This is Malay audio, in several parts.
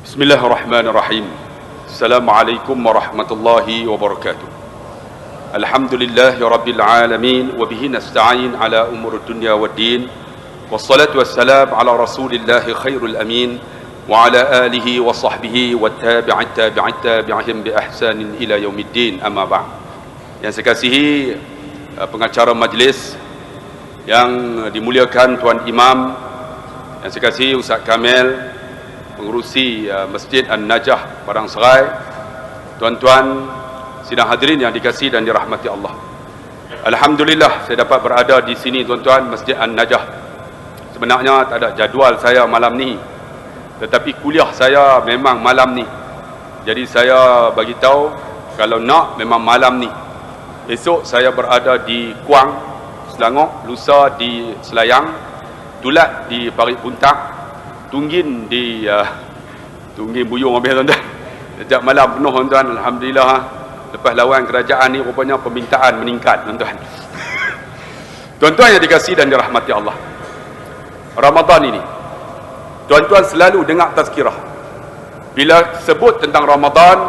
Bismillahirrahmanirrahim. Assalamualaikum warahmatullahi wabarakatuh. Alhamdulillahi rabbil alamin wa bihi nasta'in ala umur dunya waddin. Wassalatu wassalam ala rasulillahi khairul amin wa ala alihi wa sahbihi wa tabi'ihim bi ihsanin ila yaumiddin, amma ba'd. Yang saya kasihi pengacara majlis yang dimuliakan Tuan Imam, yang saya kasihi Ustaz Kamil, pengurusi Masjid An-Najah Padang Serai, tuan-tuan sidang hadirin yang dikasihi dan dirahmati Allah. Alhamdulillah saya dapat berada di sini tuan-tuan, Masjid An-Najah. Sebenarnya tak ada jadual saya malam ni, tetapi kuliah saya memang malam ni. Jadi saya bagi tahu kalau nak memang malam ni. Esok saya berada di Kuang, Selangor, lusa di Selayang, Tulat di Parit Puntang, Tunggin di Tunggin Buyung habis tuan-tuan. Sejak malam penuh tuan-tuan. Alhamdulillah, lepas lawan kerajaan ni rupanya permintaan meningkat tuan-tuan. Tuan-tuan yang dikasihi dan dirahmati Allah, Ramadan ini tuan-tuan selalu dengar tazkirah. Bila sebut tentang Ramadan,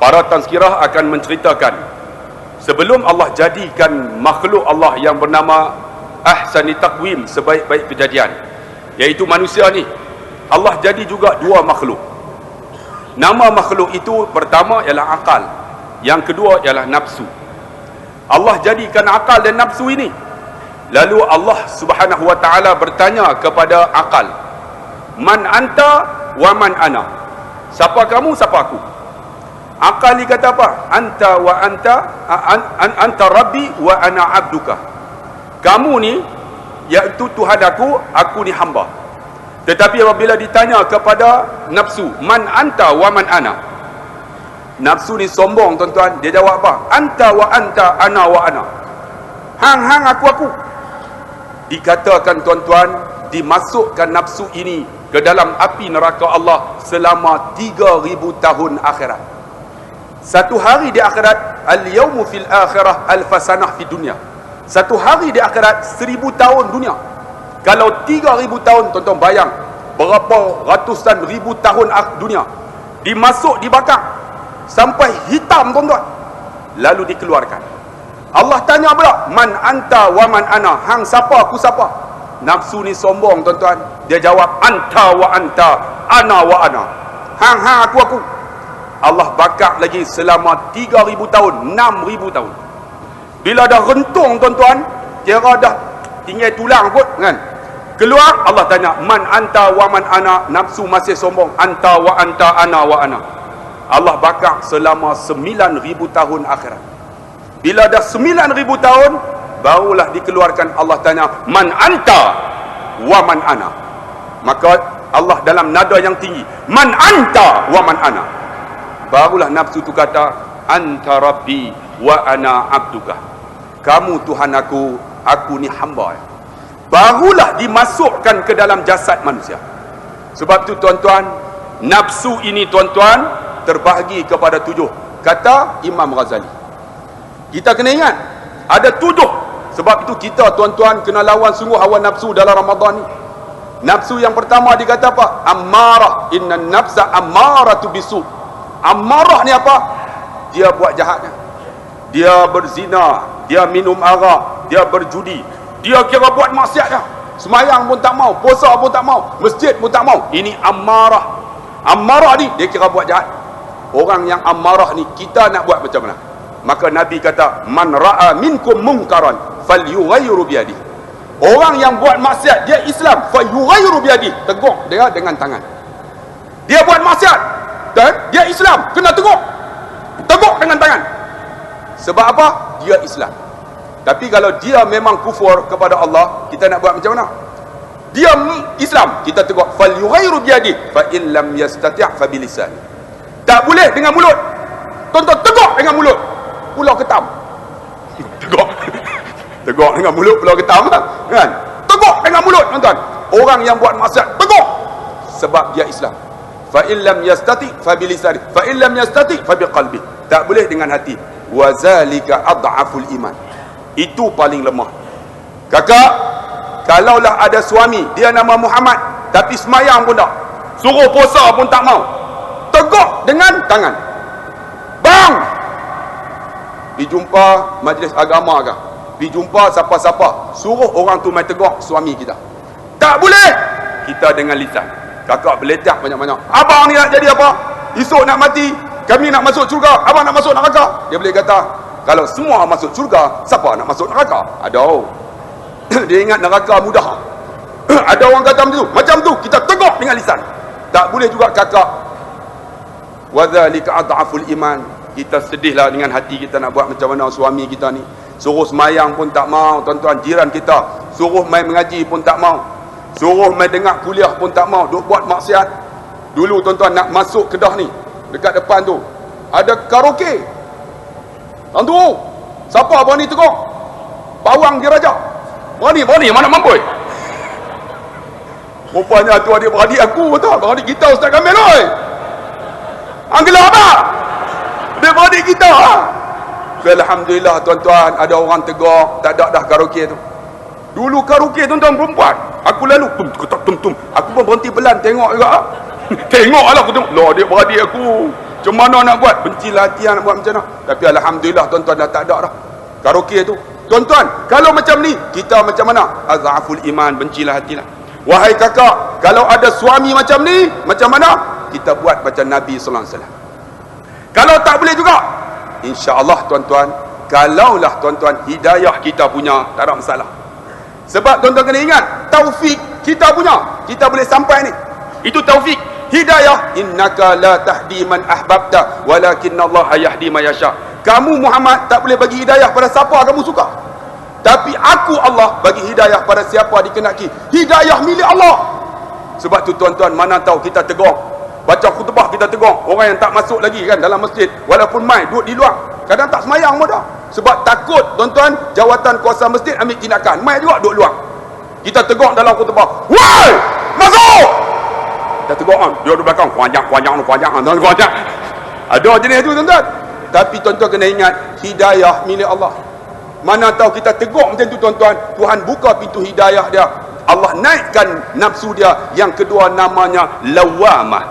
para tazkirah akan menceritakan sebelum Allah jadikan makhluk Allah yang bernama ahsani taqwim, sebaik-baik kejadian, iaitu manusia ni, Allah jadi juga dua makhluk. Nama makhluk itu pertama ialah akal, yang kedua ialah nafsu. Allah jadikan akal dan nafsu ini, lalu Allah subhanahu wa ta'ala bertanya kepada akal, man anta wa man ana, siapa kamu, siapa aku? Akal ni kata apa? Anta wa anta rabbi wa ana abduka. Kamu ni iaitu Tuhan aku ni hamba. Tetapi apabila ditanya kepada nafsu, man anta wa man ana, nafsu ni sombong tuan-tuan. Dia jawab apa? Anta wa anta, ana wa ana. Hang aku. Dikatakan tuan-tuan, dimasukkan nafsu ini ke dalam api neraka Allah selama 3000 tahun akhirat. Satu hari di akhirat, al-yawmu fil akhirah alfasanah fi dunya. Satu hari di akhirat 1000 tahun dunia. Kalau 3000 tahun, tuan-tuan bayang berapa ratusan ribu tahun dunia. Dibakar sampai hitam tuan-tuan, lalu dikeluarkan. Allah tanya pula, man anta wa man ana, hang siapa, aku siapa? Nafsu ni sombong tuan-tuan. Dia jawab, anta wa anta, ana wa ana. Hang aku. Allah bakar lagi selama 3000 tahun, 6000 tahun. Bila dah rentung tuan-tuan, kira dah tinggal tulang kot kan, keluar, Allah tanya, man anta wa man ana, nafsu masih sombong, anta wa anta, ana wa ana. Allah bakar selama 9000 tahun akhirat. Bila dah 9000 tahun, barulah dikeluarkan. Allah tanya, man anta wa man ana. Maka Allah dalam nada yang tinggi, man anta wa man ana. Barulah nafsu tu kata, anta rabbi wa ana abduka. Kamu Tuhan aku ni hamba. Barulah dimasukkan ke dalam jasad manusia. Sebab tu tuan-tuan, nafsu ini tuan-tuan terbahagi kepada 7, kata Imam Ghazali. Kita kena ingat, ada 7. Sebab itu kita tuan-tuan kena lawan sungguh hawa nafsu dalam Ramadan ni. Nafsu yang pertama dikata apa? Ammarah. Inna nafsa ammaratu bisu. Ammarah ni apa? Dia buat jahatnya. Dia berzina, dia minum arak, dia berjudi, dia kira buat maksiatnya. Semayang pun tak mau, puasa pun tak mau, masjid pun tak mau. Ini ammarah. Ammarah ni dia kira buat jahat. Orang yang ammarah ni kita nak buat macam mana? Maka Nabi kata, man ra'a minkum munkaran falyughayyiru biyadihi. Orang yang buat maksiat, dia Islam, falyughayyiru biyadihi, tegur dia dengan tangan. Dia buat maksiat, dia Islam, kena tegur dengan tangan. Sebab apa? Dia Islam. Tapi kalau dia memang kufur kepada Allah, kita nak buat macam mana? Dia Islam, kita tegur, falyughayyiru biyadihi, fa in lam yastati' fa bilisani. Tak boleh dengan mulut. Tuan-tuan, tegur dengan mulut, pulau ketam. Tegur dengan mulut, pulau ketam kan? Tegur dengan mulut tuan-tuan. Orang yang buat maksiat, tegur, sebab dia Islam. Fa in lam yastati' fa bilisani, fa in lam yastati' fa biqalbi. Tak boleh dengan hati. Wa zalika adhaful iman. Itu paling lemah. Kakak, kalaulah ada suami dia nama Muhammad tapi semayang pun tak, Suruh puasa pun tak mau. Tegak dengan tangan. Bang! Pergi jumpa majlis agama ke? Pergi jumpa siapa-siapa. Suruh orang tu main tegak suami kita. Tak boleh! Kita dengan lisan. Kakak beletak banyak-banyak. Abang ni nak jadi apa? Esok nak mati. Kami nak masuk syurga. Abang nak masuk neraka. Dia boleh kata, kalau semua masuk syurga, siapa nak masuk neraka? Ada. Dia ingat neraka mudah. Ada orang kata macam tu. Kita tegak dengan lisan. Tak boleh juga kakak. Wadzalika adhaful iman. Kita sedihlah dengan hati kita nak buat macam mana suami kita ni. Suruh semayang pun tak mau, tuan-tuan. Jiran kita suruh main mengaji pun tak mau. Suruh main dengar kuliah pun tak mau. Duk buat maksiat. Dulu tuan-tuan nak masuk Kedah ni, dekat depan tu ada karaoke. Tentu. Siapa berani tegak? Pawang Diraja. Berani mana mampu? Rupanya tu adik-beradik aku betul. Beradik kita Ustaz Kamil oi. Anggila apa? Adik-beradik kita. Alhamdulillah tuan-tuan, ada orang tegak, tak ada dah karaoke tu. Dulu karaoke tuan-tuan perempuan. Aku lalu tum. Aku pun berhenti pelan tengok juga. Tengoklah aku tengok. Loh, adik-beradik aku. Macam mana nak buat? Benci latihan nak buat macam mana. Tapi alhamdulillah tuan-tuan dah tak ada dah karaoke tu. Tuan-tuan, kalau macam ni, kita macam mana? Azaful iman, bencilah hatilah. Wahai kakak, kalau ada suami macam ni, macam mana? Kita buat macam Nabi sallallahu alaihi wasallam. Kalau tak boleh juga, insya-Allah tuan-tuan, kalaulah tuan-tuan hidayah kita punya, tak ada masalah. Sebab tuan-tuan kena ingat, taufik kita punya, kita boleh sampai ni. Itu taufik. Hidayah, innaka la tahdi man ahbabta walakinallaha yahdi man yasha. Kamu Muhammad tak boleh bagi hidayah pada siapa kamu suka. Tapi aku Allah bagi hidayah pada siapa dikenaki. Hidayah milik Allah. Sebab tu tuan-tuan, mana tahu kita tegur, baca khutbah kita tegur orang yang tak masuk lagi kan dalam masjid, walaupun mai duduk di luar, kadang tak semayang pun dah. Sebab takut tuan-tuan jawatan kuasa masjid ambil tindakan, mai juga duduk luar. Kita tegur dalam khutbah, woi, masuk! Kita tegur on, dia duduk belakang, kuanjang. Ada jenis tu tuan-tuan. Tapi tuan-tuan kena ingat, hidayah milik Allah. Mana tahu kita tegur macam tu tuan-tuan, Tuhan buka pintu hidayah dia, Allah naikkan nafsu dia. Yang kedua namanya lawamah.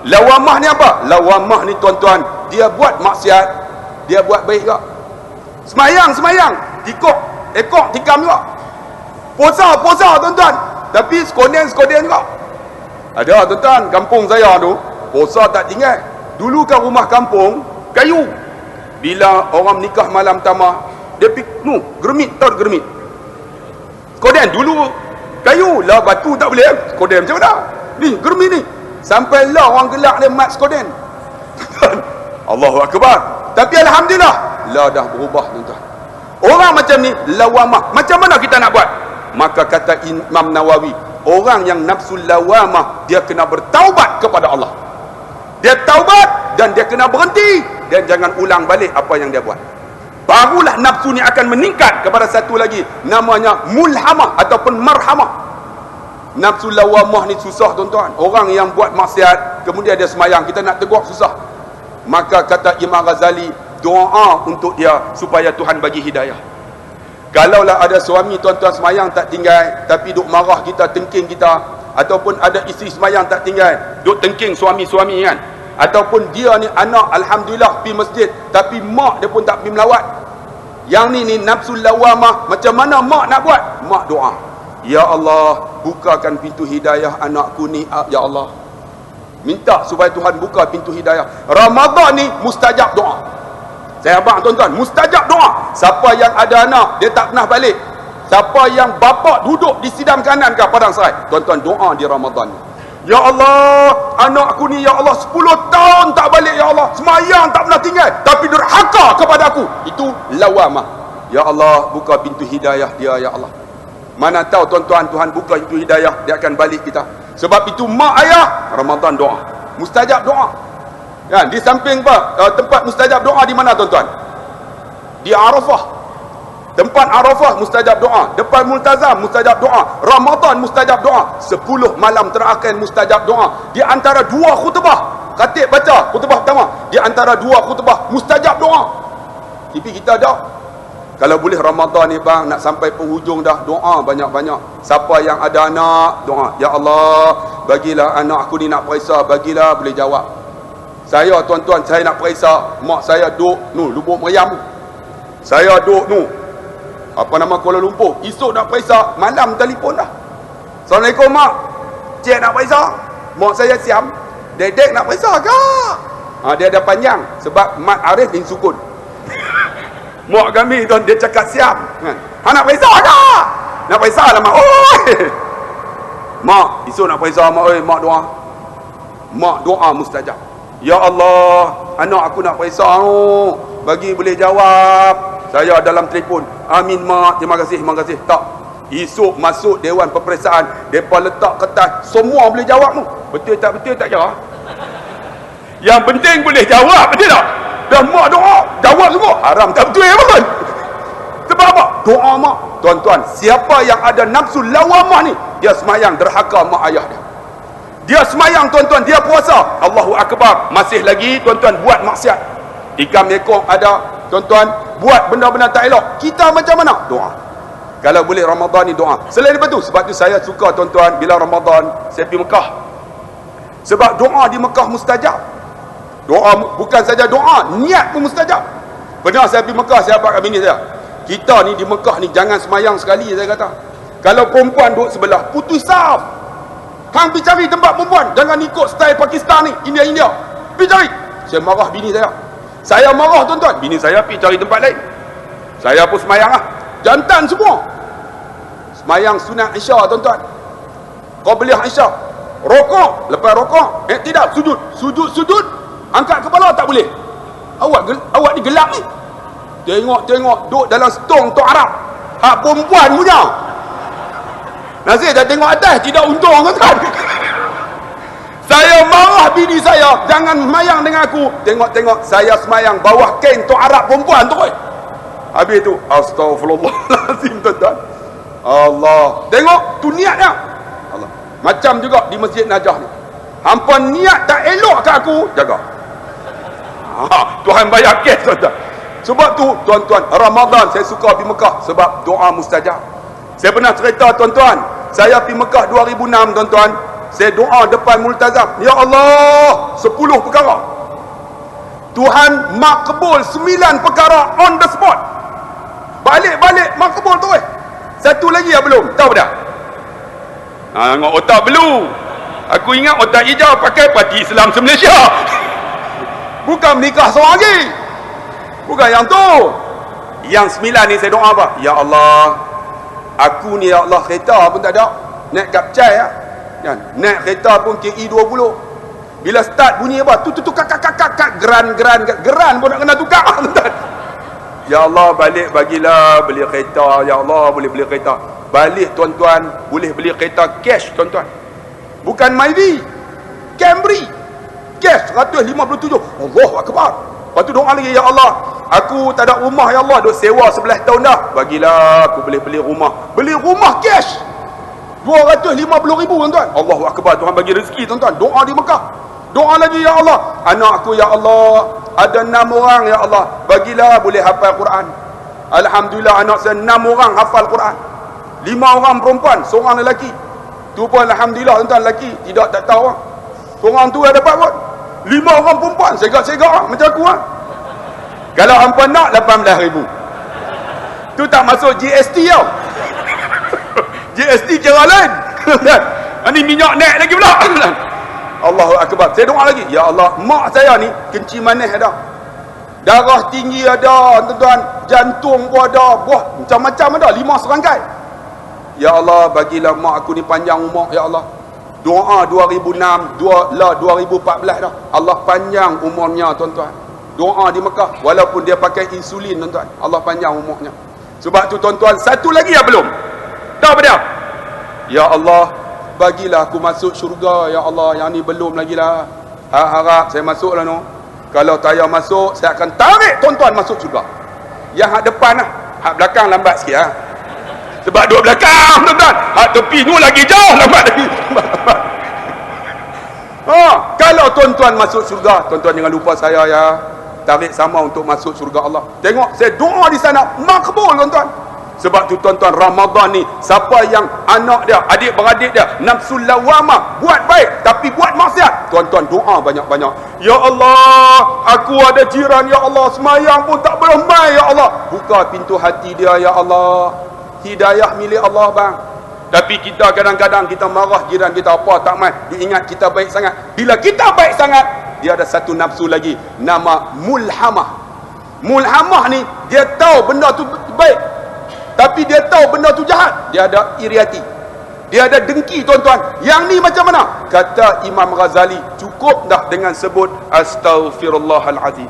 Lawamah ni apa? Lawamah ni tuan-tuan, dia buat maksiat, dia buat baik juga. Semayang, ekor tikam juga. Puasa tuan-tuan, tapi sekoden juga. Ada tuan-tuan, kampung saya tu puasa tak tinggal. Dulu kan rumah kampung kayu. Bila orang menikah malam tamah, dia germit, tahu germit. Sekoden dulu kayu lah, batu tak boleh. Sekoden macam mana? Ni germit ni. Sampai lah orang gelak dia mat sekoden. Allahu akbar. Tapi alhamdulillah, lah dah berubah tuan-tuan. Orang macam ni lawamah. Macam mana kita nak buat? Maka kata Imam Nawawi, orang yang nafsu lawamah, dia kena bertaubat kepada Allah. Dia taubat dan dia kena berhenti dan jangan ulang balik apa yang dia buat. Barulah nafsu ni akan meningkat kepada satu lagi, namanya mulhamah ataupun marhamah. Nafsu lawamah ni susah tuan-tuan. Orang yang buat maksiat kemudian dia semayang, kita nak tegur susah. Maka kata Imam Ghazali, doa untuk dia supaya Tuhan bagi hidayah. Kalaulah ada suami tuan-tuan semayang tak tinggal, tapi duk marah kita, tengking kita, ataupun ada isteri semayang tak tinggal, duk tengking suami-suami kan, ataupun dia ni anak alhamdulillah pergi masjid, tapi mak dia pun tak pergi melawat. Yang ni nafsu lawamah. Macam mana mak nak buat? Mak doa, ya Allah, bukakan pintu hidayah anakku ni, ya Allah. Minta supaya Tuhan buka pintu hidayah. Ramadan ni mustajab doa. Saya abang tuan-tuan, mustajab doa. Siapa yang ada anak, dia tak pernah balik. Siapa yang bapa duduk di sidang kanan ke Padang Serai, tuan-tuan doa di Ramadan. Ya Allah, anakku ni ya Allah 10 tahun tak balik ya Allah. Semayang tak pernah tinggal, tapi durhaka kepada aku. Itu lawamah. Ya Allah, buka pintu hidayah dia ya Allah. Mana tahu tuan-tuan, Tuhan buka pintu hidayah, dia akan balik kita. Sebab itu mak ayah, Ramadan doa. Mustajab doa. Ya, di samping tempat mustajab doa di mana tuan-tuan? Di Arafah. Tempat Arafah mustajab doa. Depan Multazam mustajab doa. Ramadan mustajab doa. 10 malam terakhir mustajab doa. Di antara 2 khutbah, khatib baca khutbah pertama, di antara 2 khutbah mustajab doa. Tapi kita dah, kalau boleh Ramadan ni bang, nak sampai penghujung dah, doa banyak-banyak. Siapa yang ada anak, doa, ya Allah, bagilah anak aku ni nak periksa, bagilah boleh jawab. Saya tuan-tuan, saya nak periksa mak saya duduk Lubuk Meriam. Saya duduk Kuala Lumpur. Esok nak periksa, malam telefon dah. Assalamualaikum mak, cik nak periksa. Mak saya siam, dedek nak periksa ke? Dia ada panjang sebab Mat Arif bin Sukun. Mak kami tuan, dia cakap siam. Nak periksa ke? Nak periksa lah mak. Oi, mak, esok nak periksa mak. Oi, mak doa. Mak doa mustajab. Ya Allah, anak aku nak periksa bagi boleh jawab. Saya dalam telefon, amin mak, terima kasih. Tak, esok masuk Dewan Peperiksaan, mereka letak kertas, semua boleh jawab tu. Betul tak jawab. Yang penting boleh jawab, betul tak? Dah mak doa, jawab semua. Haram tak betul pun. Sebab apa? Doa mak. Tuan-tuan, siapa yang ada nafsu lawamah ni, dia semayang derhaka mak ayah dia. Dia semayang tuan-tuan, dia puasa, Allahu Akbar, masih lagi tuan-tuan buat maksiat. Ikan ekor ada tuan-tuan, buat benda-benda tak elok. Kita macam mana? Doa. Kalau boleh Ramadan ni doa. Selain daripada tu, sebab tu saya suka tuan-tuan, bila Ramadan saya pergi Mekah. Sebab doa di Mekah mustajab. Doa bukan saja doa, niat pun mustajab. Pernah saya pergi Mekah, saya abang kat bini saya, kita ni di Mekah ni jangan semayang sekali, saya kata. Kalau perempuan duduk sebelah, putus saf. Hang pergi cari tempat perempuan, jangan ikut style Pakistan ni, India. Pergi cari. Saya marah bini saya. Saya marah tuan-tuan. Bini saya pergi cari tempat lain. Saya pun semayang lah. Jantan semua. Semayang sunat Isya tuan-tuan. Qabliyah Isya. Rokok. Lepas rokok, tidak, sujud. Sujud. Angkat kepala tak boleh. Awak ni gelap ni. Tengok, duduk dalam stong Tok Arab. Hak perempuan punya. Nasib dah tengok atas, tidak untung kan? Saya marah bini saya, jangan semayang dengan aku. Tengok, saya semayang bawah kain Tok Arab perempuan tu. Habis tu, astagfirullahalazim tuan-tuan. Allah. Tengok, tu niatnya. Allah. Macam juga di Masjid Najah ni. Hampa niat tak elok ke aku, jaga. Tuhan bayar kes tuan-tuan. Sebab tu tuan-tuan, Ramadan saya suka pergi Mekah sebab doa mustajab. Saya pernah cerita tuan-tuan, saya pergi Mekah 2006 tuan-tuan. Saya doa depan multazam, ya Allah, 10 perkara. Tuhan makbul 9 perkara on the spot. Balik makbul tu. Satu lagi ya belum, tahu dah. Tengok otak belu. Aku ingat otak hijau pakai Parti Islam se-Malaysia. Bukan menikah seorang lagi. Bukan yang tu. Yang 9 ni saya doa apa? Ya Allah, aku ni ya Allah kereta pun tak ada. Naik kapcai lah. Kan? Naik kereta pun KI 20. Bila start bunyi apa? Tu kak geran pun nak kena tukar. Ya Allah, balik bagilah beli kereta. Ya Allah, boleh beli kereta. Balik tuan-tuan, boleh beli kereta cash tuan-tuan. Bukan Myvi, Camry. Cash 157. Allahu Akbar. Lepas tu doa lagi, ya Allah, aku tak ada rumah ya Allah, duk sewa 11 tahun dah. Bagilah aku boleh beli rumah. Beli rumah cash 250,000 tuan-tuan. Allahu Akbar. Tuhan bagi rezeki tuan-tuan. Doa di Mekah. Doa lagi, ya Allah, anak aku ya Allah, ada 6 orang ya Allah, bagilah boleh hafal Quran. Alhamdulillah, anak saya 6 orang hafal Quran. 5 orang perempuan, seorang lelaki. Tu pun alhamdulillah tuan-tuan, lelaki tidak tak tahu. Seorang tu ada dapat pun. 5 orang perempuan, segak-segak macam aku . Kalau hampa nak 18,000. Tu tak masuk GST tau. GST kira lain. Ini minyak naik lagi pula. Allahu Akbar. Saya doa lagi, ya Allah, mak saya ni kencing manis ada, darah tinggi ada tuan-tuan, jantung pun ada, buah macam-macam ada, 5 serangkai. Ya Allah, bagilah mak aku ni panjang umur ya Allah. Doa 2006, 2014 dah. Allah panjang umurnya tuan-tuan. Doa di Mekah walaupun dia pakai insulin tuan-tuan. Allah panjang umurnya. Sebab tu tuan-tuan, satu lagi ya belum. Tahu apa dia? Ya Allah, bagilah aku masuk syurga ya Allah. Yang ni belum lagi lah. Harap saya masuk lah no. Kalau saya masuk, saya akan tarik tuan-tuan masuk syurga. Yang hak depan lah, hak belakang lambat sikit lah. Sebab duduk belakang tuan-tuan, hak tepi tu lagi jauh, lambat lagi. Kalau tuan-tuan masuk syurga, tuan-tuan jangan lupa saya ya. Tarik sama untuk masuk syurga Allah. Tengok, saya doa di sana makbul tuan-tuan. Sebab tu tuan-tuan, Ramadan ni, siapa yang anak dia, adik-beradik dia nafsu lawamah, buat baik tapi buat maksiat, tuan-tuan doa banyak-banyak. Ya Allah, aku ada jiran, ya Allah, semayang pun tak boleh main, ya Allah. Buka pintu hati dia, ya Allah. Hidayah milik Allah bang. Tapi kita kadang-kadang kita marah jiran kita, apa tak main, dia ingat kita baik sangat. Bila kita baik sangat, dia ada satu nafsu lagi, nama mulhamah. Mulhamah ni, dia tahu benda tu baik, tapi dia tahu benda tu jahat. Dia ada iri hati, dia ada dengki tuan-tuan. Yang ni macam mana? Kata Imam Ghazali, cukup dah dengan sebut Astaghfirullahalazim.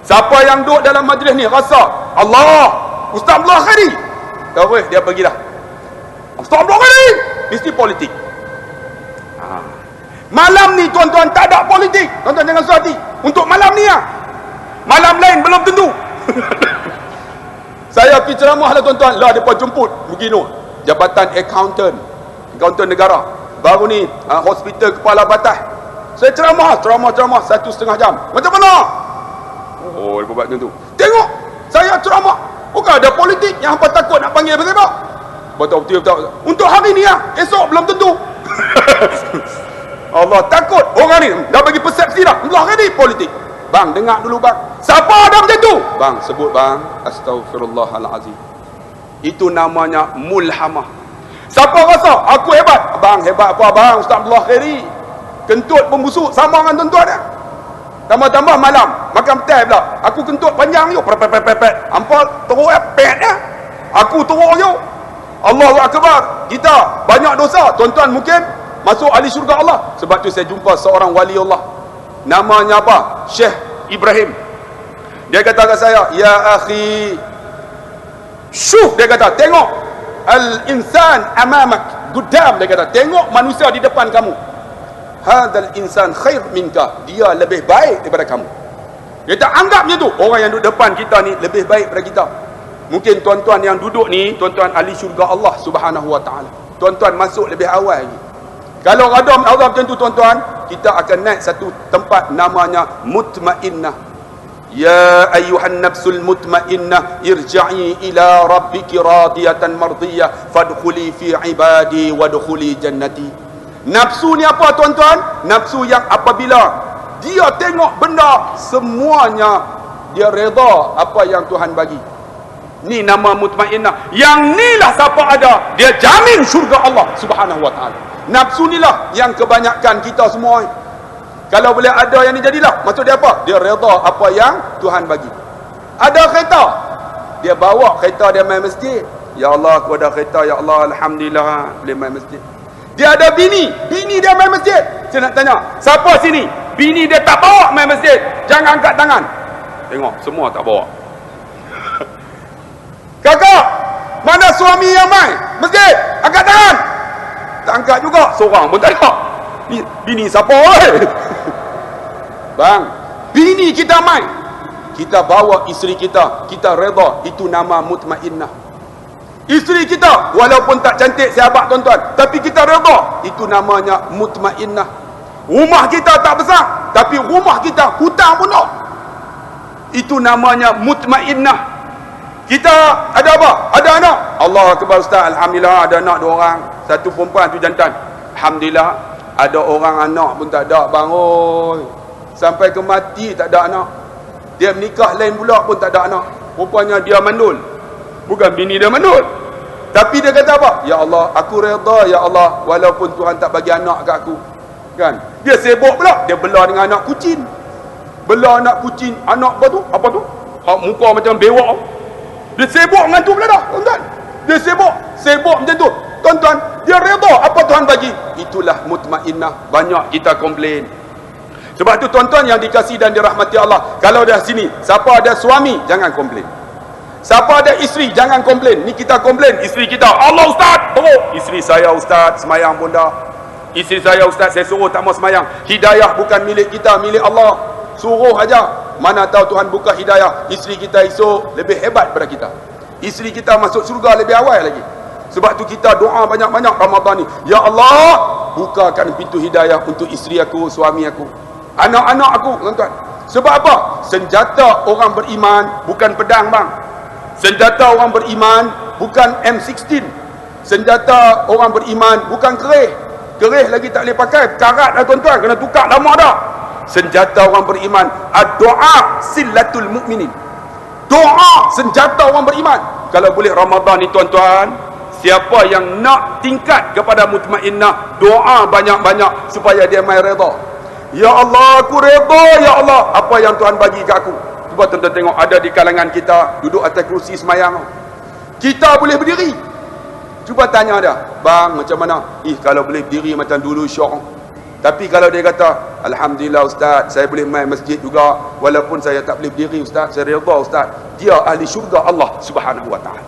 Siapa yang duduk dalam majlis ni rasa Allah, Ustaz Abdullah Khairi, terus dia pergilah Ustaz Abdullah Khairi, mesti politik. Malam ni tuan-tuan tak ada politik. Tuan-tuan jangan suat hati. Untuk malam ni malam lain belum tentu. Saya pergi ceramah lah tuan-tuan, lah depa jemput begini jabatan accountant negara baru ni, hospital kepala batas. Saya ceramah 1,5 jam. Macam mana? Oh, dia buat macam tu. Tengok saya ceramah, bukan ada politik yang hampa takut nak panggil apa-apa. Betul. Untuk hari ni esok belum tentu. Allah takut orang ni dah bagi persepsi dah, Allah ni politik. Bang, dengar dulu bang, siapa ada macam tu? Bang, sebut bang, Astaghfirullahalazim. Itu namanya mulhamah. Siapa rasa aku hebat? Bang, hebat apa bang? Ustaz Abdullah Khairi kentut pembusuk sama dengan tuan-tuan dia. Tambah-tambah malam makan petai pula, aku kentut panjang yo, pepet. Hampa teruk pet aku teruk yo. Allahu akbar. Kita banyak dosa, tuan-tuan mungkin masuk ahli syurga Allah. Sebab tu saya jumpa seorang wali Allah, namanya apa? Syekh Ibrahim. Dia kata kat saya, ya akhi, syuf, dia kata, tengok al-insan amamak, gudam, dia kata, tengok manusia di depan kamu. Hadal insan khair minka, dia lebih baik daripada kamu. Dia kata, anggap macam tu, orang yang duduk depan kita ni lebih baik daripada kita. Mungkin tuan-tuan yang duduk ni, tuan-tuan ahli syurga Allah subhanahu wa ta'ala, tuan-tuan masuk lebih awal lagi. Kalau ada Allah macam tu tuan-tuan, kita akan naik satu tempat namanya mutmainnah. Ya ayyuhan nafsul mutmainnah, irja'i ila rabbiki radiyatan mardiyah, fadkhuli fi ibadi wadkhuli jannati. Nafsu ni apa tuan-tuan? Nafsu yang apabila dia tengok benda, semuanya dia reda apa yang Tuhan bagi. Ni nama mutmainnah. Yang ni lah siapa ada, dia jamin syurga Allah subhanahu wa ta'ala. Nafsu ni lah yang kebanyakan kita semua. Kalau boleh ada yang ni jadilah, maksud dia apa? Dia reda apa yang Tuhan bagi. Ada kereta, dia bawa kereta dia main masjid. Ya Allah, aku ada kereta, ya Allah, alhamdulillah boleh main masjid. Dia ada bini dia main masjid. Saya nak tanya, siapa sini bini dia tak bawa main masjid? Jangan angkat tangan. Tengok, semua tak bawa. Kakak, mana suami yang main masjid? Angkat tangan. Tak angkat juga, seorang pun tak ada. Bini siapa? Bang, bini kita main, kita bawa isteri kita, kita reda, itu nama mutmainnah. Isteri kita walaupun tak cantik sahabat tuan-tuan, tapi kita reda, itu namanya mutmainnah. Rumah kita tak besar, tapi rumah kita hutang pun tak, itu namanya mutmainnah. Kita ada apa? Ada anak. Allah akbar ustaz, alhamdulillah ada anak 2 orang, 1 perempuan, 1 jantan. Alhamdulillah. Ada orang anak pun tak ada bang, oi. Sampai ke mati tak ada anak. Dia menikah lain pula pun tak ada anak. Rupanya dia mandul. Bukan bini dia mandul, tapi dia kata apa? Ya Allah, aku reda ya Allah, walaupun Tuhan tak bagi anak kat aku. Kan? Dia sibuk pula, dia bela dengan anak kucing. Bela anak kucing, anak apa tu? Apa tu? Muka macam bewak. Dia sibuk dengan tu pula dah, tuan-tuan. Dia sibuk macam tu. Tuan-tuan, dia reda apa Tuhan bagi. Itulah mutmainnah. Banyak kita komplain. Sebab tu tuan-tuan yang dikasihi dan dirahmati Allah, kalau dah sini, siapa ada suami, jangan komplain. Siapa ada isteri, jangan komplain. Ni kita komplain, isteri kita, Allah ustaz, teruk. Isteri saya ustaz, semayang pun dah. Isteri saya ustaz, saya suruh tak mau semayang. Hidayah bukan milik kita, milik Allah. Suruh aja. Mana tahu Tuhan buka hidayah, isteri kita esok lebih hebat daripada kita. Isteri kita masuk surga lebih awal lagi. Sebab tu kita doa banyak-banyak Ramadan ni. Ya Allah, bukakan pintu hidayah untuk isteri aku, suami aku, anak-anak aku, tuan-tuan. Sebab apa? Senjata orang beriman bukan pedang bang. Senjata orang beriman bukan M16. Senjata orang beriman bukan kerih. Kerih lagi tak boleh pakai, karat dah tuan-tuan, kena tukar lama dah. Senjata orang beriman, ad-doa sillatul mu'minin. Doa senjata orang beriman. Kalau boleh Ramadan ni tuan-tuan, siapa yang nak tingkat kepada mutmainnah, doa banyak-banyak supaya dia mai redha. Ya Allah, aku redha ya Allah apa yang Tuhan bagi kat aku. Cuba tuan-tuan tengok, ada di kalangan kita duduk atas kerusi semayang, kita boleh berdiri. Cuba tanya dia, bang macam mana? Kalau boleh berdiri macam dulu syok. Tapi kalau dia kata, Alhamdulillah Ustaz, saya boleh main masjid juga, walaupun saya tak boleh berdiri Ustaz, saya redha Ustaz, dia ahli syurga Allah Subhanahu Wa Ta'ala.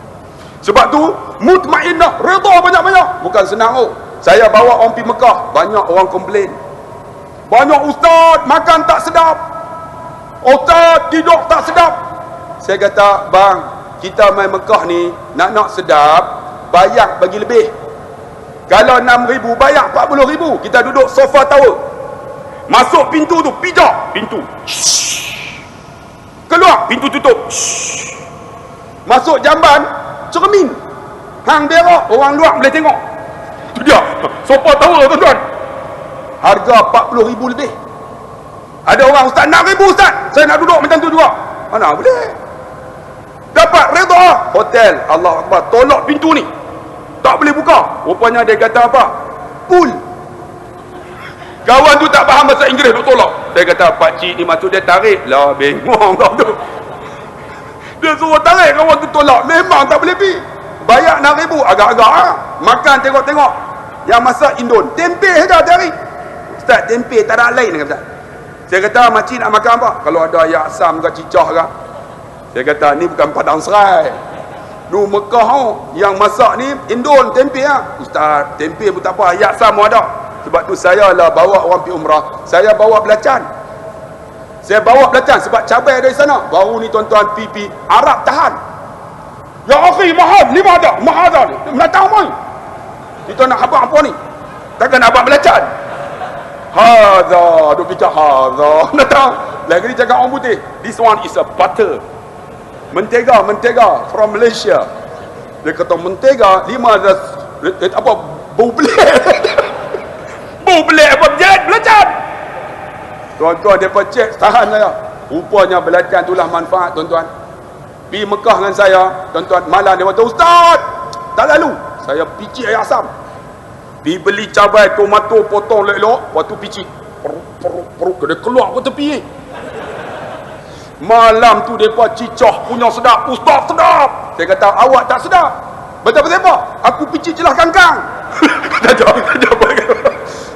Sebab tu mutmainnah, redha banyak-banyak. Bukan senang. Saya bawa orang pergi Mekah, banyak orang komplain, banyak ustaz makan tak sedap, ustaz tidur tak sedap. Saya kata, bang, kita main Mekah ni nak sedap, bayar bagi lebih. Kalau 6,000 bayar 40,000. Kita duduk sofa tower, masuk pintu tu, pijak pintu, keluar pintu tutup, masuk jamban, cermin, hang berak, orang luar boleh tengok. Tu dia sofa tower tuan-tuan, harga 40,000 lebih. Ada orang, Ustaz 6,000 Ustaz, saya nak duduk macam tu juga. Mana boleh. Dapat redha. Hotel, Allah Akbar, tolak pintu ni, tak boleh buka. Rupanya dia kata apa? Pool. Kawan tu tak faham bahasa Inggeris, duk tolak. Dia kata, pakcik ni masuk, dia tarik lah, bengong kau tu. Dia suruh tarik, kawan tu tolak. Memang tak boleh pergi. Bayar 6,000, agak-agak makan tengok-tengok. Yang masak Indon, tempe saja tarik. Ustaz, tempe tak ada lain ke Ustaz? Saya kata, makcik nak makan apa? Kalau ada ayak asam ke cicah ke? Saya kata, ni bukan Padang Serai. Lu Mekah yang masak ni Indon, tempe Ustaz, tempe pun tak apa, ayak asam pun ada. Sebab tu saya lah bawa orang pergi umrah, saya bawa belacan. Saya bawa belacan sebab cabai dari sana. Baru ni tuan-tuan pipi Arab tahan. Ya akhi, mahal ni mahal dah ni. Menatang mai. Kita nak apa ni? Takkan nak abang belacan. Hadza, duk bincang hadza. Menatang. Lagi ni cakap orang putih, this one is a butter. Mentega from Malaysia. Dia kata mentega 5 apa bau belik. Bau belik apa belacan. Tuan-tuan, depa cek tahan saya. Rupanya belacan itulah manfaat tuan-tuan. Pergi Mekah dengan saya, tuan-tuan, malam dia kata, Ustaz, tak lalu. Saya picit air asam. Pergi beli cabai tomato, potong elok-elok, lepas tu picit. Peruk dia keluar ke tepi. Malam tu depa cicah punya sedap. Ustaz sedap. Saya kata, awak tak sedap. Betul-betul apa? Aku picit jelah kangkang. Tak jawab.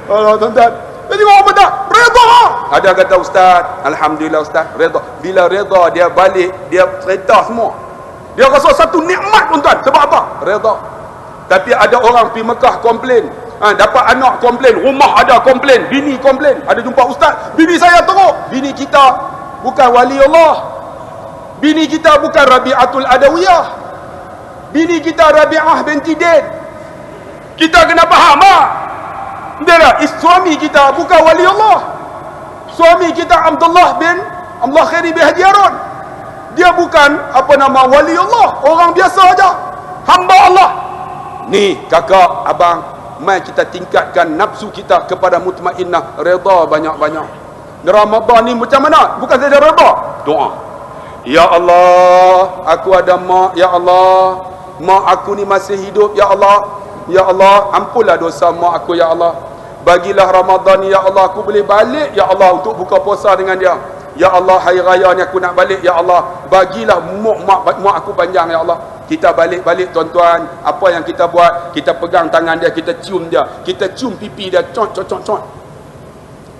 Allah tuan-tuan. Jadi orang betul, redha. Ada kata, Ustaz, Alhamdulillah Ustaz, redha. Bila redha, dia balik, dia cerita semua. Dia rasa satu nikmat tuan-tuan. Sebab apa? Redha. Tapi ada orang pergi Mekah komplain. Dapat anak komplain, rumah ada komplain, bini komplain. Ada jumpa Ustaz, bini saya teruk. Bini kita bukan wali Allah. Bini kita bukan Rabi'atul Adawiyah. Bini kita Rabi'ah binti Dain. Kita kena faham dia suami kita bukan wali Allah. Suami kita Abdullah bin Abdullah Khairi bin Haji Harun. Dia bukan wali Allah, orang biasa aja, hamba Allah. Ni kakak, abang, mai kita tingkatkan nafsu kita kepada mutmainnah, redha banyak-banyak. Ramadan ni macam mana? Bukan saja redha, doa. Ya Allah, aku ada mak, ya Allah, mak aku ni masih hidup, ya Allah. Ya Allah, ampunlah dosa mak aku, ya Allah. Bagilah Ramadan ni, ya Allah, aku boleh balik, ya Allah, untuk buka puasa dengan dia. Ya Allah, hari raya ni aku nak balik, ya Allah. Bagilah mak aku panjang, ya Allah. Kita balik-balik tuan-tuan. Apa yang kita buat, kita pegang tangan dia, kita cium dia, kita cium pipi dia, cot.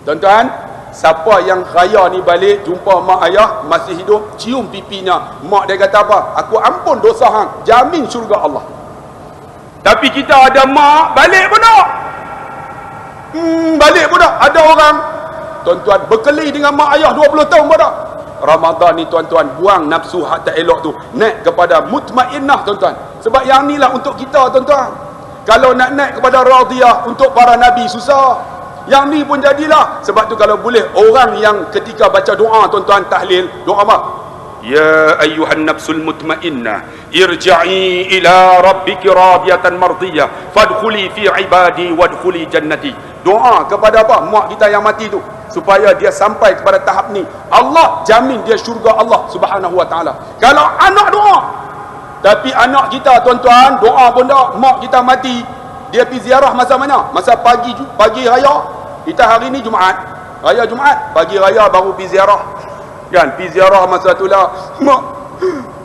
Tuan-tuan, siapa yang raya ni balik jumpa mak ayah masih hidup, cium pipinya, mak dia kata apa? Aku ampun dosa hang, jamin syurga Allah. Tapi kita ada mak balik pun tak. Balik pun tak. Ada orang tuan-tuan berkeli dengan mak ayah 20 tahun pun tak. Ramadan ni tuan-tuan, buang nafsu hak tak elok tu, naik kepada mutmainnah tuan-tuan. Sebab yang ni lah untuk kita tuan-tuan. Kalau nak naik kepada radiyah untuk para nabi susah. Yang ni pun jadilah. Sebab tu kalau boleh, orang yang ketika baca doa tuan-tuan, tahlil, doa apa? يا أيها النفس المطمئنة ارجعي إلى ربك راضية مرضية فادخلي في عبادي وادخلي جنتي. Doa kepada apa? Mak kita yang mati tu, supaya dia sampai kepada tahap ni. Allah jamin dia syurga Allah Subhanahu wa taala. Kalau anak doa, tapi anak kita tuan-tuan doa pun tak, mak kita mati, dia pergi ziarah masa mana? Masa pagi raya. Kita hari ni Jumaat, raya Jumaat, pagi raya baru pergi ziarah. Kan, pergi ziarah masa tu lah, mak,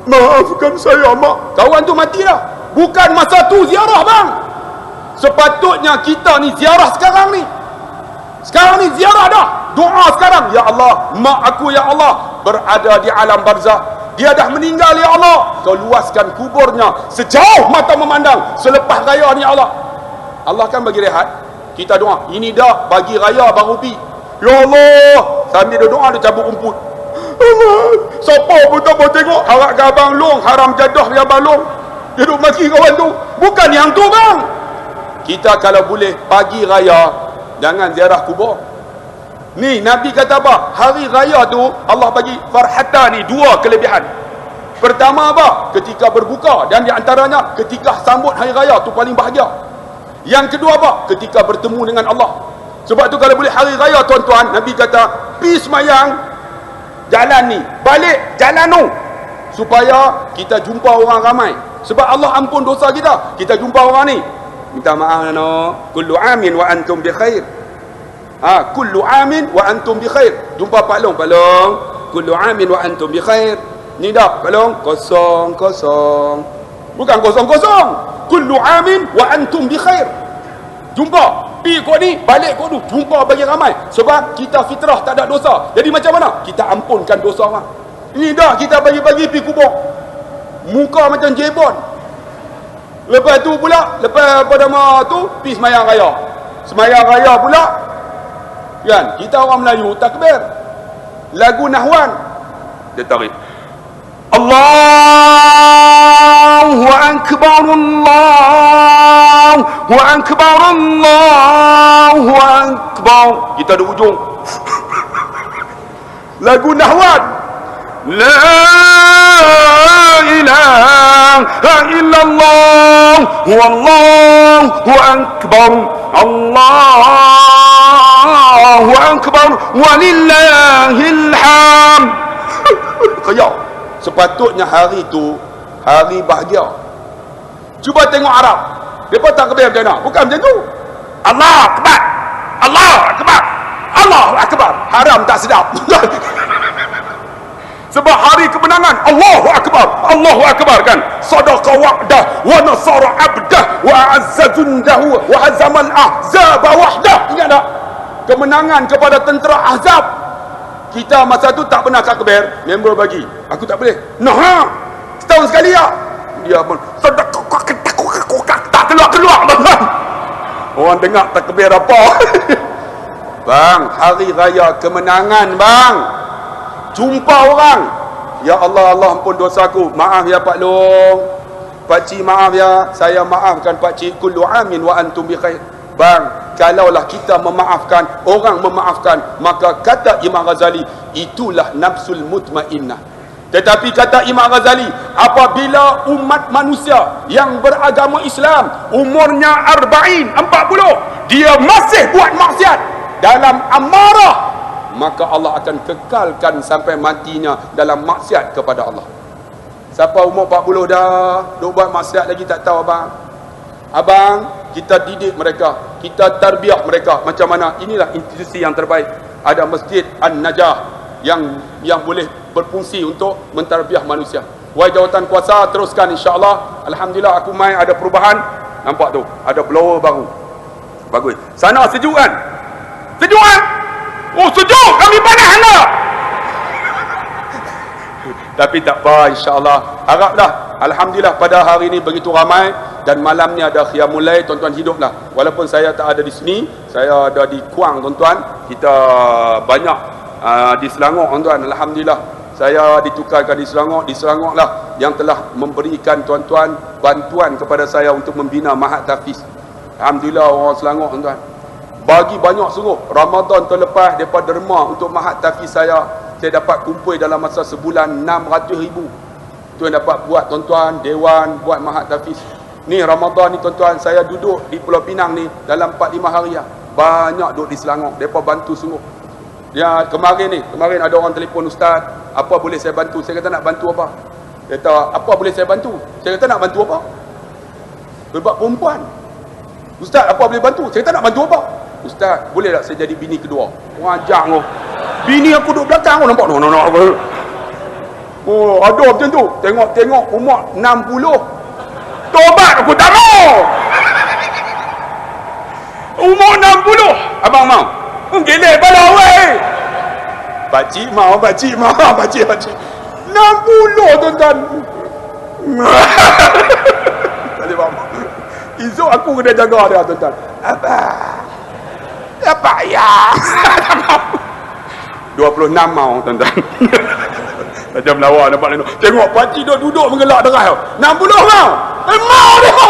maafkan saya mak. Kawan tu mati dah. Bukan masa tu ziarah bang. Sepatutnya kita ni ziarah sekarang ni. Sekarang ni ziarah dah. Doa sekarang. Ya Allah, mak aku ya Allah berada di alam barzakh. Dia dah meninggal ya Allah. Kau luaskan kuburnya sejauh mata memandang selepas raya ni ya Allah. Allah kan bagi rehat. Kita doa. Ini dah bagi raya baru pi. Ya Allah. Sambil dia doa dia cabut rumput. Siapa pun tak boleh tengok. Harap ke Abang Long, haram jadah dia Abang Long. Dia duduk maki kawan tu. Bukan yang tu bang. Kita kalau boleh pagi raya, jangan ziarah kubur. Ni Nabi kata apa? Hari raya tu Allah bagi farhatani, dua kelebihan. Pertama apa? Ketika berbuka, dan di antaranya ketika sambut hari raya tu paling bahagia. Yang kedua apa? Ketika bertemu dengan Allah. Sebab tu kalau boleh hari raya tuan-tuan, Nabi kata pi semayang jalan ni, balik jalan tu, supaya kita jumpa orang ramai. Sebab Allah ampun dosa kita. Kita jumpa orang ni, minta maaf no, kullu amin wa antum bi khair. Kullu amin wa antum bi khair. Jumpa Pak Long, kullu amin wa antum bi khair. Ni dah Pak Long, kosong. Bukan kosong. Kullu amin wa antum bi khair. Jumpa pi kau ni, balik kau tu, jumpa bagi ramai. Sebab kita fitrah tak ada dosa. Jadi macam mana? Kita ampunkan dosa orang. Ini dah kita bagi-bagi pi kubur. Muka macam jebon. Lepas tu pula, lepas pada tu pi semayang raya. Semayang raya pula, kan, kita orang Melayu takbir. Lagu Nahwan dia tarik. Allahu Akbar, Allahu Akbar, Allahu Akbar. Kita di ujung lagu Nahwan. La ilaha illallah wallahu akbar, Allahu akbar walillahil hamd. Kaya sepatutnya hari tu hari bahagia. Cuba tengok Arab, depa takbir macam mana? Bukan macam tu. Allah akbar, Allah akbar, Allah akbar. Haram tak sedap. Sebab hari kemenangan, Allahu akbar, Allahu akbar kan. Sadaqa wa'dah wa nasara 'abdah wa azza jundahu wa hazamal ahzaba wahdah. Ingat tak? Kemenangan kepada tentera Ahzab. Kita masa tu tak pernah takbir, member bagi. Aku tak boleh. Nah, setahun sekali ya. Dia pun tak keluar bang. Orang dengar takbir apa? Bang, hari raya kemenangan bang. Jumpa orang, ya Allah, Allah ampun dosaku, maaf ya Pak Long, Pak Cik maaf ya, saya maafkan Pak Cik, kullu amin wa antum bi khair. Bang, kalaulah kita memaafkan, orang memaafkan, maka kata Imam Ghazali, itulah nafsul mutmainnah. Tetapi kata Imam Ghazali, apabila umat manusia yang beragama Islam umurnya 40, dia masih buat maksiat dalam amarah, maka Allah akan kekalkan sampai matinya dalam maksiat kepada Allah. Siapa umur 40 dah duk buat maksiat lagi tak tahu abang. Abang, kita didik mereka, kita tarbiyah mereka macam mana. Inilah institusi yang terbaik. Ada Masjid An-Najah yang boleh berfungsi untuk mentarbiyah manusia. Wahai jawatan kuasa, teruskan insya-Allah. Alhamdulillah aku mai ada perubahan. Nampak tu, ada blower baru. Bagus. Sana sejuk kan? Sejuk kan? Oh sejuk, kami panas lah. Tapi tak apa, insya-Allah. Haraplah, alhamdulillah pada hari ini begitu ramai, dan malam ni ada qiyamul lail, tuan-tuan hiduplah. Walaupun saya tak ada di sini, saya ada di Kuang tuan-tuan. Kita banyak di Selangor tuan-tuan. Alhamdulillah saya ditukarkan di Selangor lah yang telah memberikan tuan-tuan bantuan kepada saya untuk membina Mahat Tahfiz. Alhamdulillah orang Selangor tuan-tuan bagi banyak sungguh. Ramadan tahun lepas mereka derma untuk Mahat Tahfiz saya. saya dapat kumpul dalam masa sebulan 600,000. Tu yang dapat buat tuan-tuan, dewan, buat Mahat Tafiz. Ni Ramadan ni tuan-tuan, saya duduk di Pulau Pinang ni dalam 4-5 hari lah. Banyak duduk di Selangor, mereka bantu sungguh. Ya, kemarin ada orang telefon, Ustaz, apa boleh saya bantu? Saya kata nak bantu apa? Dia kata, apa boleh saya bantu? Saya kata nak bantu apa? Berbab perempuan. Ustaz, apa boleh bantu? Saya kata nak bantu apa? Ustaz, boleh tak saya jadi bini kedua? Wajak kau. Bini aku duduk belakang kau nampak. No. Oh, ada macam tu. Tengok umur 60. Tobat aku tak mau. Umur 60. Abang mau? Gelek bala weh. Pakcik mau. 60 tuan-tuan. Tadi bang. Esok aku kena jaga dia tuan-tuan. Apa ya? 26 mau tuan-tuan. Macam lawa nampak ni. Tengok pakcik duduk mengelak deras. 60 mau. Mau dia.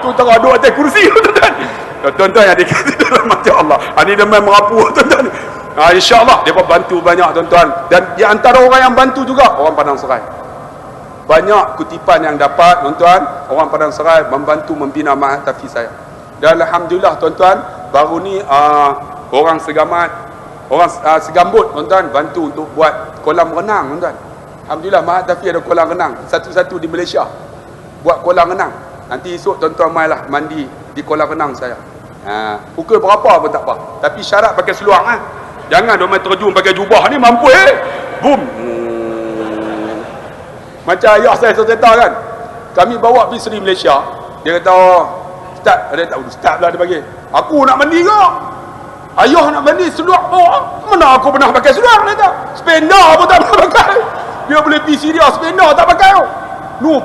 Tu tengah duduk atas kursi tuan-tuan. Tuan-tuan yang dikasih dalam mati Allah. Ini demam merapu tuan-tuan. InsyaAllah dia bantu banyak tuan-tuan. Dan di antara orang yang bantu juga orang Padang Serai. Banyak kutipan yang dapat tuan-tuan, orang Padang Serai membantu membina Mahat Tafiz saya. Dan alhamdulillah tuan-tuan, baru ni orang Segamat, orang Segambut tuan-tuan bantu untuk buat kolam renang tuan-tuan. Alhamdulillah Mahat Tafiz ada kolam renang satu-satu di Malaysia. Buat kolam renang. Nanti esok tuan-tuan mailah mandi di kolam renang saya. Pukul berapa pun tak apa. Tapi syarat pakai seluar Jangan dia main terjun pakai jubah ni mampu boom. Macam ayah saya cerita kan. Kami bawa pergi Seri Malaysia. Dia kata, Ustaz, dia tak Ustaz lah dia bagi. Aku nak mandi ke? Ayah nak mandi seluar bawa. Mana aku pernah pakai seluar dia kata. Spender pun tak pernah pakai. Dia boleh pergi Syria spender tak pakai tu.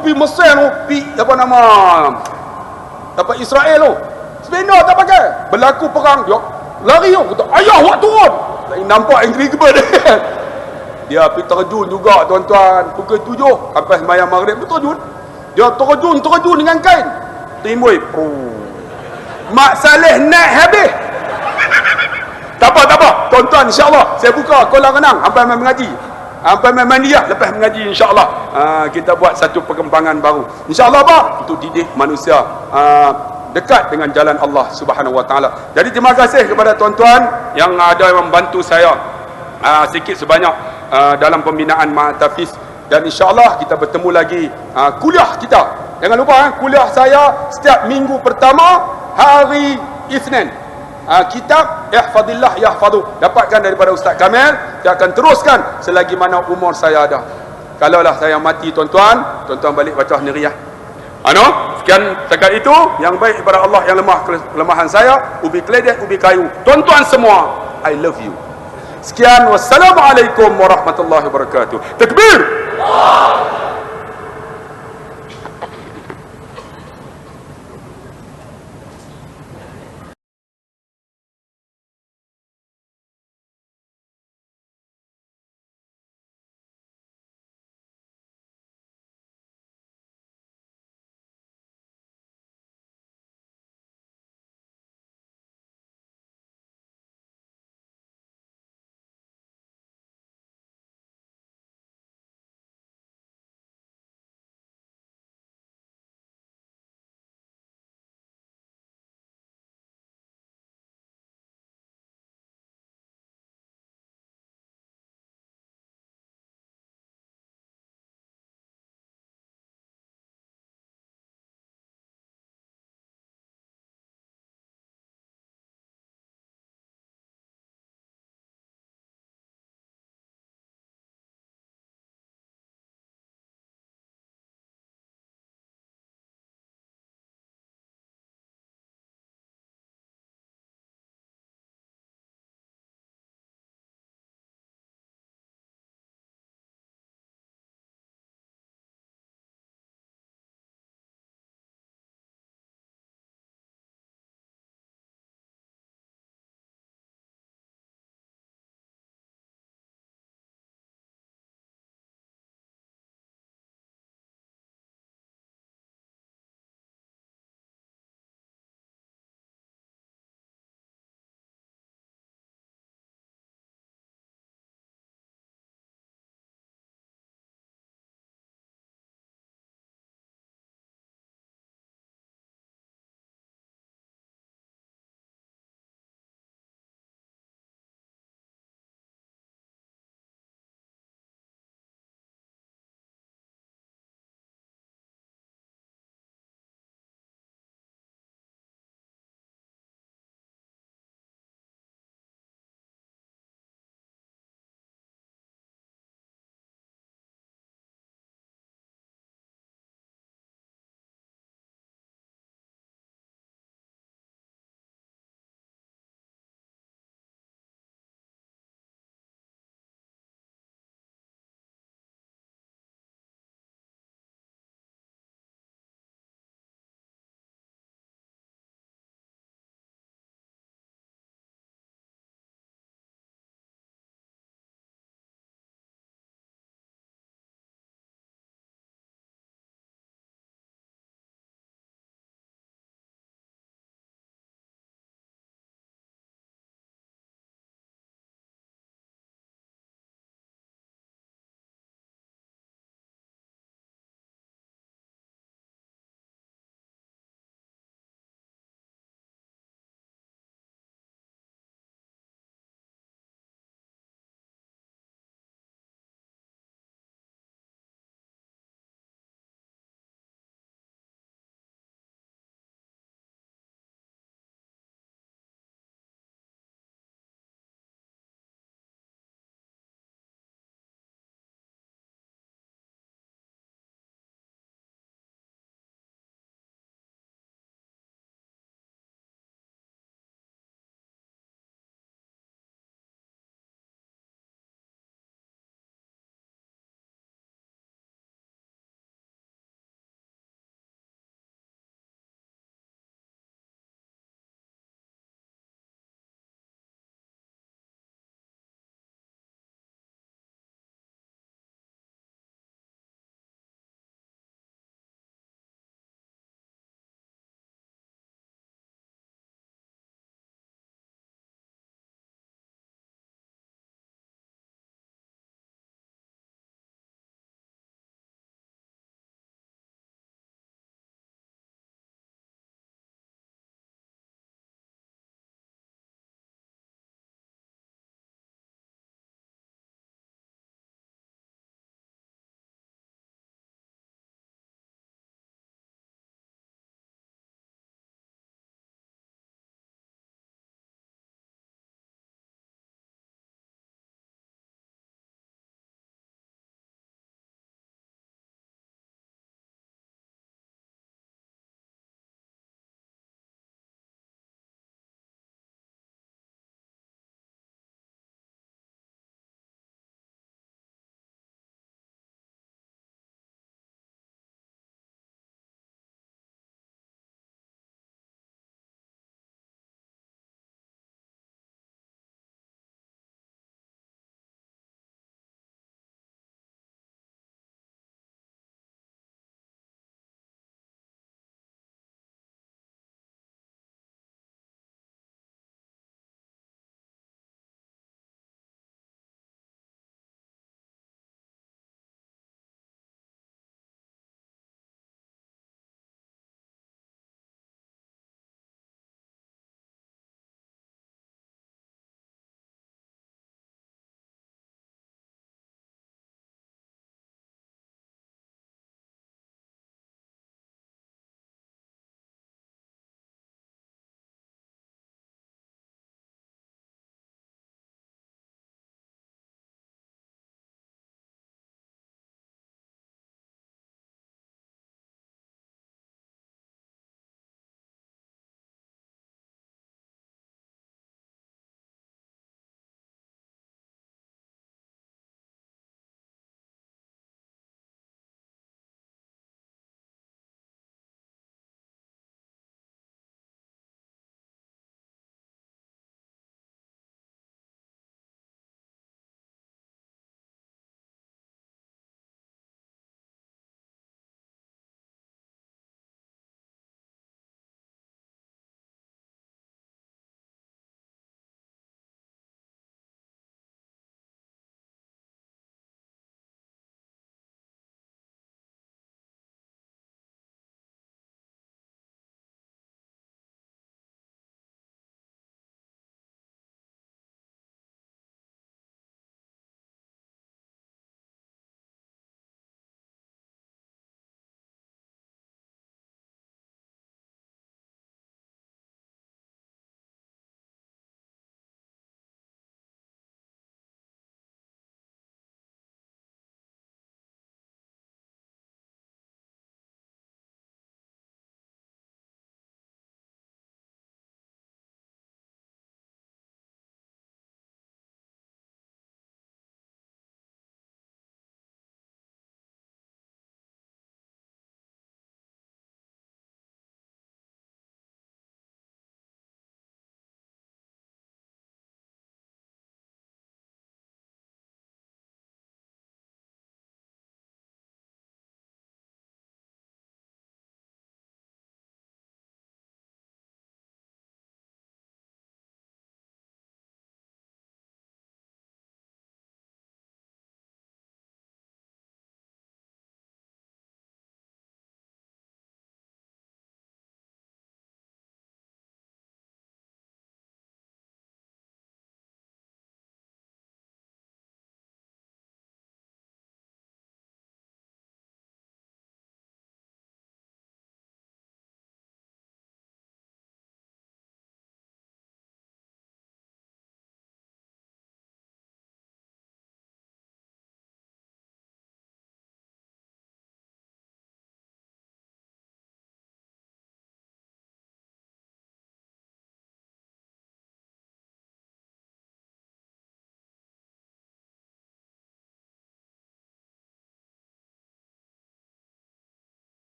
Pergi Mesir tu, pergi apa nama? Dapat Israel tu. Spender tak pakai. Berlaku perang dia lari tu. Kata, ayah awak turun. Nampak Inggeris dia. Dia pergi terjun juga tuan-tuan. Pukul 7 sampai sembahyang maghrib tu terjun. Dia terjun dengan kain. Timbul. Mak Saleh naik habis. Tak apa. Tuan-tuan insya-Allah saya buka kolam renang sampai main mengaji. Sampai main mandi lah lepas mengaji insya-Allah. Kita buat satu perkembangan baru. Insya-Allah apa? Untuk didik manusia dekat dengan jalan Allah Subhanahu Wa Taala. Jadi terima kasih kepada tuan-tuan yang ada yang membantu saya sikit sebanyak dalam pembinaan Mahat Tafiz. Dan insya-Allah kita bertemu lagi kuliah kita. Jangan lupa kuliah saya setiap minggu pertama hari Isnin. Kitab Ihfadillah Yahfadu dapatkan daripada Ustaz Kamil. Saya akan teruskan selagi mana umur saya ada. Kalaulah saya mati tuan-tuan balik baca Niriyah. Sekian setakat itu. Yang baik kepada Allah, yang lemah kelemahan saya, ubi keledek, ubi kayu. Tuan-tuan semua, I love you. Sekian, wassalamualaikum warahmatullahi wabarakatuh. Takbir.